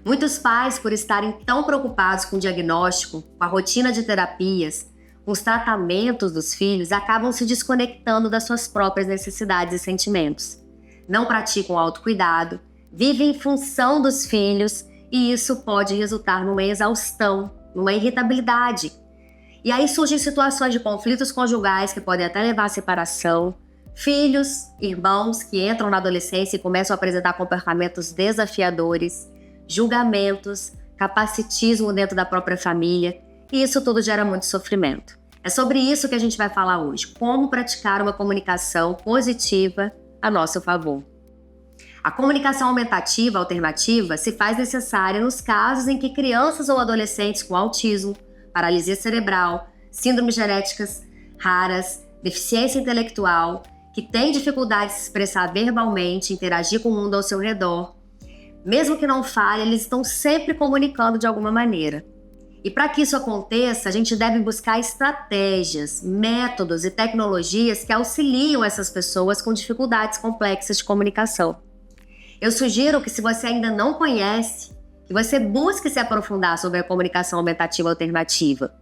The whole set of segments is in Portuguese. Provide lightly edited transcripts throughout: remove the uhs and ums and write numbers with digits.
Muitos pais, por estarem tão preocupados com o diagnóstico, com a rotina de terapias, com os tratamentos dos filhos, acabam se desconectando das suas próprias necessidades e sentimentos. Não praticam autocuidado, vivem em função dos filhos e isso pode resultar numa exaustão, numa irritabilidade. E aí surgem situações de conflitos conjugais que podem até levar à separação, filhos, irmãos que entram na adolescência e começam a apresentar comportamentos desafiadores, julgamentos, capacitismo dentro da própria família, e isso tudo gera muito sofrimento. É sobre isso que a gente vai falar hoje, como praticar uma comunicação positiva a nosso favor. A comunicação aumentativa alternativa se faz necessária nos casos em que crianças ou adolescentes com autismo, paralisia cerebral, síndromes genéticas raras, deficiência intelectual, que têm dificuldade de se expressar verbalmente, interagir com o mundo ao seu redor, mesmo que não fale, eles estão sempre comunicando de alguma maneira. E para que isso aconteça, a gente deve buscar estratégias, métodos e tecnologias que auxiliam essas pessoas com dificuldades complexas de comunicação. Eu sugiro que, se você ainda não conhece, que você busque se aprofundar sobre a comunicação aumentativa alternativa.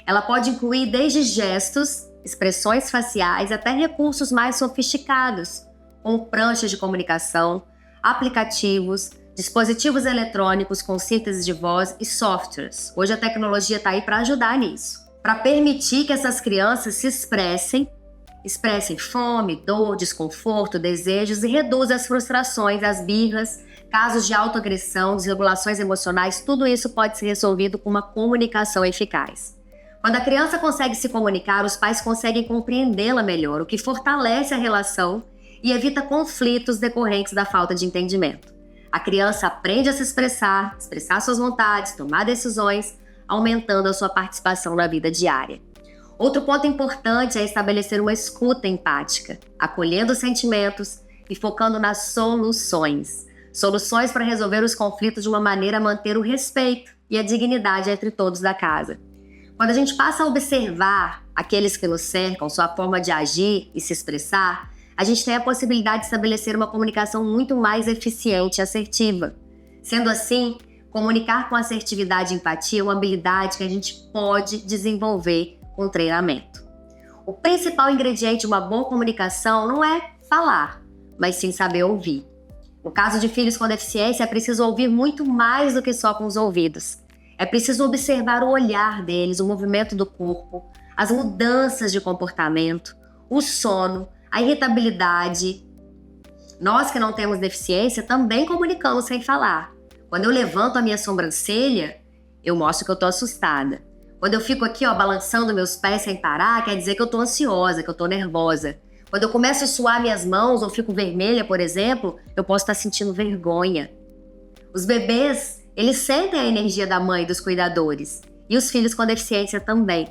Ela pode incluir desde gestos, expressões faciais, até recursos mais sofisticados, como pranchas de comunicação, aplicativos, dispositivos eletrônicos com síntese de voz e softwares. Hoje a tecnologia está aí para ajudar nisso, para permitir que essas crianças se expressem fome, dor, desconforto, desejos e reduzam as frustrações, as birras, casos de autoagressão, desregulações emocionais. Tudo isso pode ser resolvido com uma comunicação eficaz. Quando a criança consegue se comunicar, os pais conseguem compreendê-la melhor, o que fortalece a relação e evita conflitos decorrentes da falta de entendimento. A criança aprende a se expressar suas vontades, tomar decisões, aumentando a sua participação na vida diária. Outro ponto importante é estabelecer uma escuta empática, acolhendo os sentimentos e focando nas soluções. Soluções para resolver os conflitos de uma maneira a manter o respeito e a dignidade entre todos da casa. Quando a gente passa a observar aqueles que nos cercam, sua forma de agir e se expressar, a gente tem a possibilidade de estabelecer uma comunicação muito mais eficiente e assertiva. Sendo assim, comunicar com assertividade e empatia é uma habilidade que a gente pode desenvolver com treinamento. O principal ingrediente de uma boa comunicação não é falar, mas sim saber ouvir. No caso de filhos com deficiência, é preciso ouvir muito mais do que só com os ouvidos. É preciso observar o olhar deles, o movimento do corpo, as mudanças de comportamento, o sono, a irritabilidade. Nós que não temos deficiência também comunicamos sem falar. Quando eu levanto a minha sobrancelha, eu mostro que eu tô assustada. Quando eu fico aqui, balançando meus pés sem parar, quer dizer que eu tô ansiosa, que eu tô nervosa. Quando eu começo a suar minhas mãos ou fico vermelha, por exemplo, eu posso estar sentindo vergonha. Os bebês, eles sentem a energia da mãe e dos cuidadores. E os filhos com deficiência também.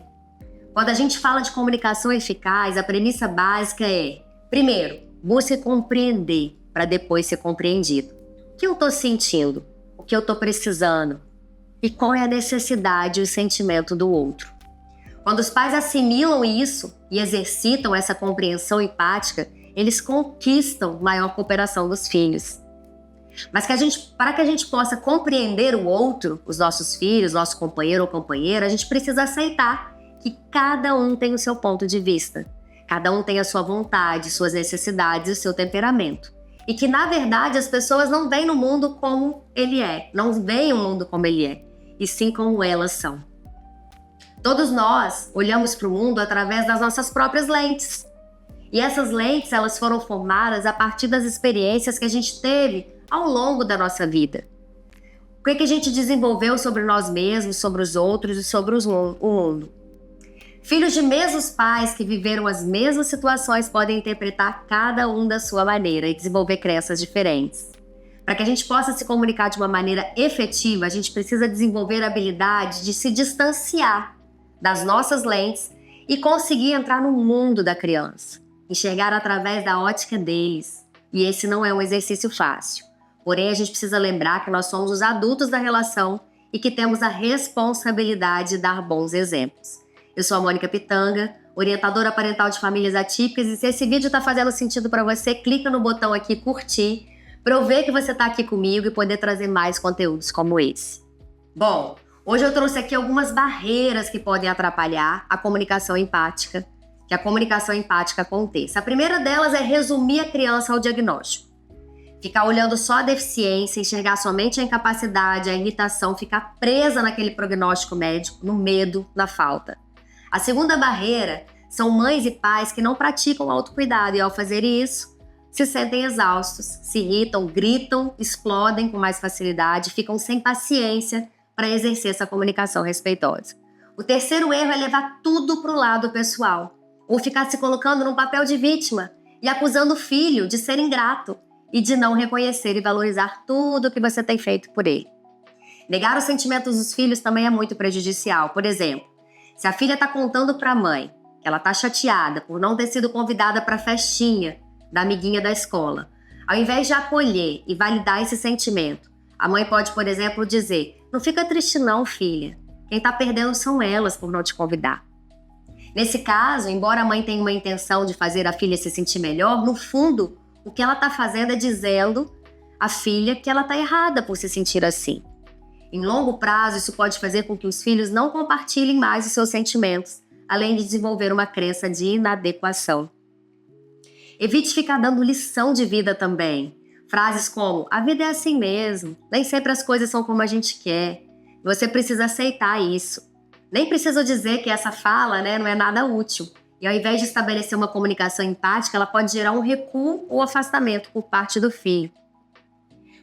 Quando a gente fala de comunicação eficaz, a premissa básica é: primeiro, busque compreender para depois ser compreendido. O que eu estou sentindo? O que eu estou precisando? E qual é a necessidade e o sentimento do outro? Quando os pais assimilam isso e exercitam essa compreensão empática, eles conquistam maior cooperação dos filhos. Mas para que a gente possa compreender o outro, os nossos filhos, nosso companheiro ou companheira, a gente precisa aceitar que cada um tem o seu ponto de vista. Cada um tem a sua vontade, suas necessidades e o seu temperamento. E que, na verdade, as pessoas não veem no mundo como ele é, não veem o mundo como ele é, e sim como elas são. Todos nós olhamos para o mundo através das nossas próprias lentes. E essas lentes, elas foram formadas a partir das experiências que a gente teve ao longo da nossa vida. O que a gente desenvolveu sobre nós mesmos, sobre os outros e sobre o mundo. Filhos de mesmos pais que viveram as mesmas situações podem interpretar cada um da sua maneira e desenvolver crenças diferentes. Para que a gente possa se comunicar de uma maneira efetiva, a gente precisa desenvolver a habilidade de se distanciar das nossas lentes e conseguir entrar no mundo da criança, enxergar através da ótica deles. E esse não é um exercício fácil. Porém, a gente precisa lembrar que nós somos os adultos da relação e que temos a responsabilidade de dar bons exemplos. Eu sou a Mônica Pitanga, orientadora parental de famílias atípicas, e se esse vídeo está fazendo sentido para você, clica no botão aqui curtir, Prover que você está aqui comigo e poder trazer mais conteúdos como esse. Bom, hoje eu trouxe aqui algumas barreiras que podem atrapalhar a comunicação empática, que a comunicação empática aconteça. A primeira delas é resumir a criança ao diagnóstico. Ficar olhando só a deficiência, enxergar somente a incapacidade, a irritação, ficar presa naquele prognóstico médico, no medo, na falta. A segunda barreira são mães e pais que não praticam autocuidado e, ao fazer isso, se sentem exaustos, se irritam, gritam, explodem com mais facilidade, ficam sem paciência para exercer essa comunicação respeitosa. O terceiro erro é levar tudo para o lado pessoal, ou ficar se colocando num papel de vítima e acusando o filho de ser ingrato e de não reconhecer e valorizar tudo que você tem feito por ele. Negar os sentimentos dos filhos também é muito prejudicial. Por exemplo, se a filha está contando para a mãe que ela está chateada por não ter sido convidada para a festinha da amiguinha da escola, ao invés de acolher e validar esse sentimento, a mãe pode, por exemplo, dizer: "Não fica triste não, filha. Quem está perdendo são elas por não te convidar." Nesse caso, embora a mãe tenha uma intenção de fazer a filha se sentir melhor, no fundo, o que ela está fazendo é dizendo à filha que ela está errada por se sentir assim. Em longo prazo, isso pode fazer com que os filhos não compartilhem mais os seus sentimentos, além de desenvolver uma crença de inadequação. Evite ficar dando lição de vida também. Frases como: "A vida é assim mesmo, nem sempre as coisas são como a gente quer. Você precisa aceitar isso." Nem preciso dizer que essa fala, não é nada útil. E ao invés de estabelecer uma comunicação empática, ela pode gerar um recuo ou afastamento por parte do filho.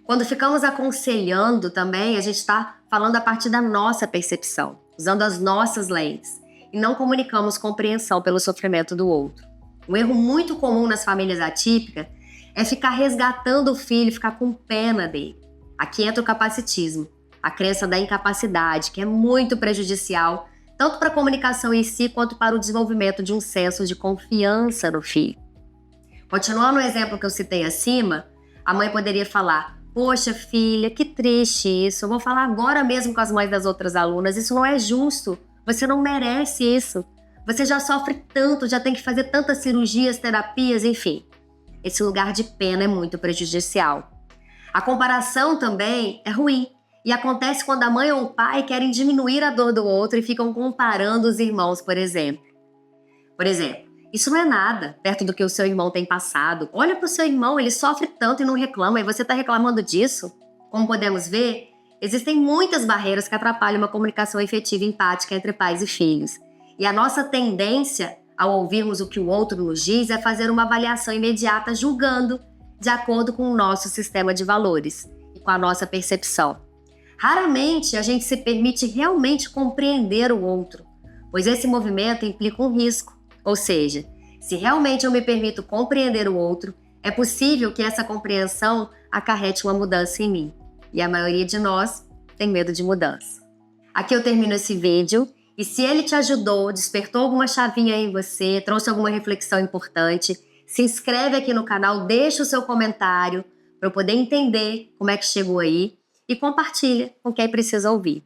Quando ficamos aconselhando também, a gente está falando a partir da nossa percepção, usando as nossas lentes, e não comunicamos compreensão pelo sofrimento do outro. Um erro muito comum nas famílias atípicas é ficar resgatando o filho, ficar com pena dele. Aqui entra o capacitismo, a crença da incapacidade, que é muito prejudicial, tanto para a comunicação em si, quanto para o desenvolvimento de um senso de confiança no filho. Continuando o exemplo que eu citei acima, a mãe poderia falar: "Poxa, filha, que triste isso. Eu vou falar agora mesmo com as mães das outras alunas. Isso não é justo. Você não merece isso. Você já sofre tanto, já tem que fazer tantas cirurgias, terapias, enfim." Esse lugar de pena é muito prejudicial. A comparação também é ruim. E acontece quando a mãe ou o pai querem diminuir a dor do outro e ficam comparando os irmãos, por exemplo. "Isso não é nada perto do que o seu irmão tem passado. Olha para o seu irmão, ele sofre tanto e não reclama, e você está reclamando disso?" Como podemos ver, existem muitas barreiras que atrapalham uma comunicação efetiva e empática entre pais e filhos. E a nossa tendência, ao ouvirmos o que o outro nos diz, é fazer uma avaliação imediata, julgando de acordo com o nosso sistema de valores e com a nossa percepção. Raramente a gente se permite realmente compreender o outro, pois esse movimento implica um risco. Ou seja, se realmente eu me permito compreender o outro, é possível que essa compreensão acarrete uma mudança em mim. E a maioria de nós tem medo de mudança. Aqui eu termino esse vídeo, e se ele te ajudou, despertou alguma chavinha em você, trouxe alguma reflexão importante, se inscreve aqui no canal, deixa o seu comentário para eu poder entender como é que chegou aí, e compartilha com quem precisa ouvir.